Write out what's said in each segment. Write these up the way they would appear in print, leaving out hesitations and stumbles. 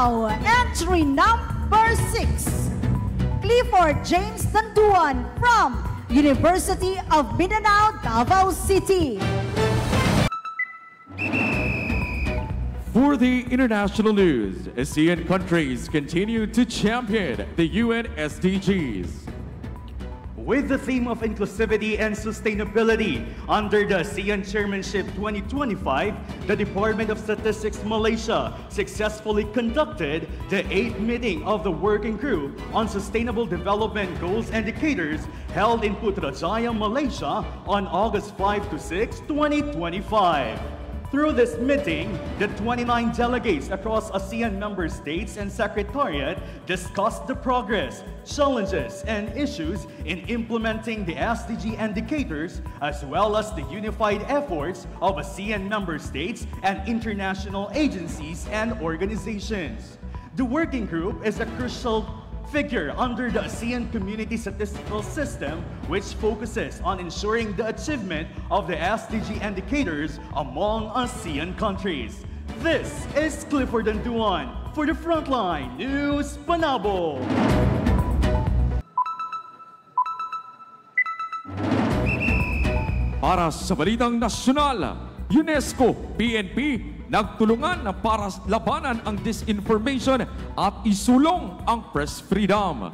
now, entry number 6, Clifford James Danduan from University of Mindanao, Davao City. For the international news, ASEAN countries continue to champion the UN SDGs. With the theme of inclusivity and sustainability under the ASEAN Chairmanship 2025, the Department of Statistics Malaysia successfully conducted the 8th meeting of the Working Group on Sustainable Development Goals Indicators held in Putrajaya, Malaysia on August 5 to 6, 2025. Through this meeting, the 29 delegates across ASEAN member states and Secretariat discussed the progress, challenges, and issues in implementing the SDG indicators, as well as the unified efforts of ASEAN member states and international agencies and organizations. The working group is a crucial figure under the ASEAN Community Statistical System, which focuses on ensuring the achievement of the SDG indicators among ASEAN countries. This is Clifford Danduan for the Frontline News Panabo. Para sa balitang nasyonal, UNESCO, PNP, nagtulungan para labanan ang disinformation at isulong ang press freedom.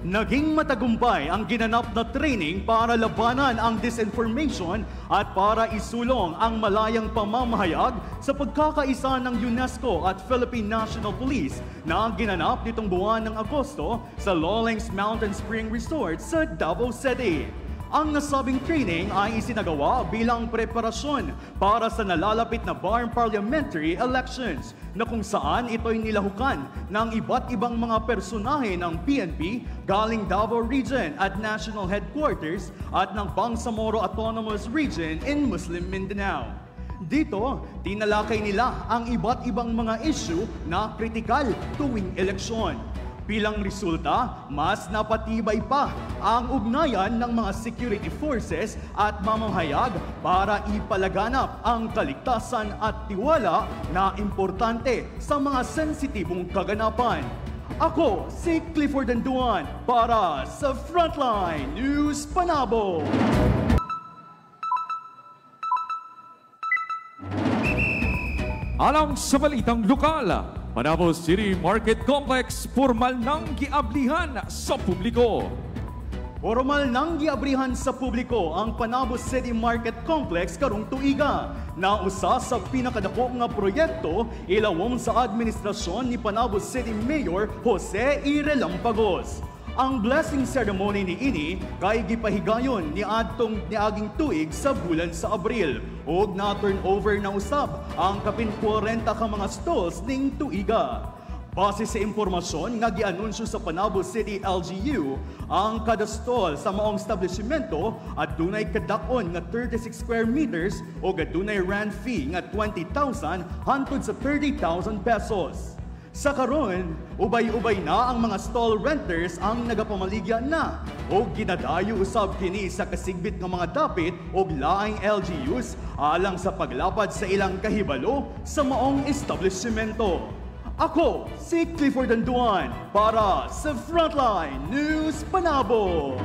Naging matagumpay ang ginanap na training para labanan ang disinformation at para isulong ang malayang pamamahayag sa pagkakaisa ng UNESCO at Philippine National Police na ginanap nitong buwan ng Agosto sa Lawlings Mountain Spring Resort sa Davao City. Ang nasabing training ay isinagawa bilang preparasyon para sa nalalapit na BARM parliamentary elections na kung saan ito'y nilahukan ng iba't ibang mga personahe ng PNP galing Davao Region at National Headquarters at ng Bangsamoro Autonomous Region in Muslim Mindanao. Dito, tinalakay nila ang iba't ibang mga issue na kritikal tuwing eleksyon. Bilang resulta, mas napatibay pa ang ugnayan ng mga security forces at mamamahayag para ipalaganap ang kaligtasan at tiwala na importante sa mga sensitibong kaganapan. Ako si Clifford Danduan para sa Frontline News Panabo. Alang sa balitang lokal, Panabo City Market Complex formal nang giablihan sa publiko. Formal nang giablihan sa publiko ang Panabo City Market Complex karong tuiga na usa sa pinakadako nga proyekto ilawom sa administrasyon ni Panabo City Mayor Jose E. Relampagos. Ang blessing ceremony ni ini kay gipahigayon ni adtong niaging tuig sa bulan sa Abril ug na turnover na usab ang kapin 40 ka mga stalls ning tuiga. Base sa impormasyon nga gianunsyo sa Panabo City LGU, ang kada stall sa maong establishmento adunay kadakon nga 36 square meters o adunay rent fee nga 20,000 hangtod sa 30,000 pesos. Sa karon, ubay-ubay na ang mga stall renters ang nagapamaligya na o ginadayo usab kini sa kasigbit ng mga dapit o laing LGUs alang sa paglapad sa ilang kahibalo sa maong establishmento. Ako si Clifford Danduan para sa Frontline News Panabo.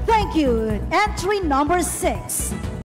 Thank you. Entry number 6,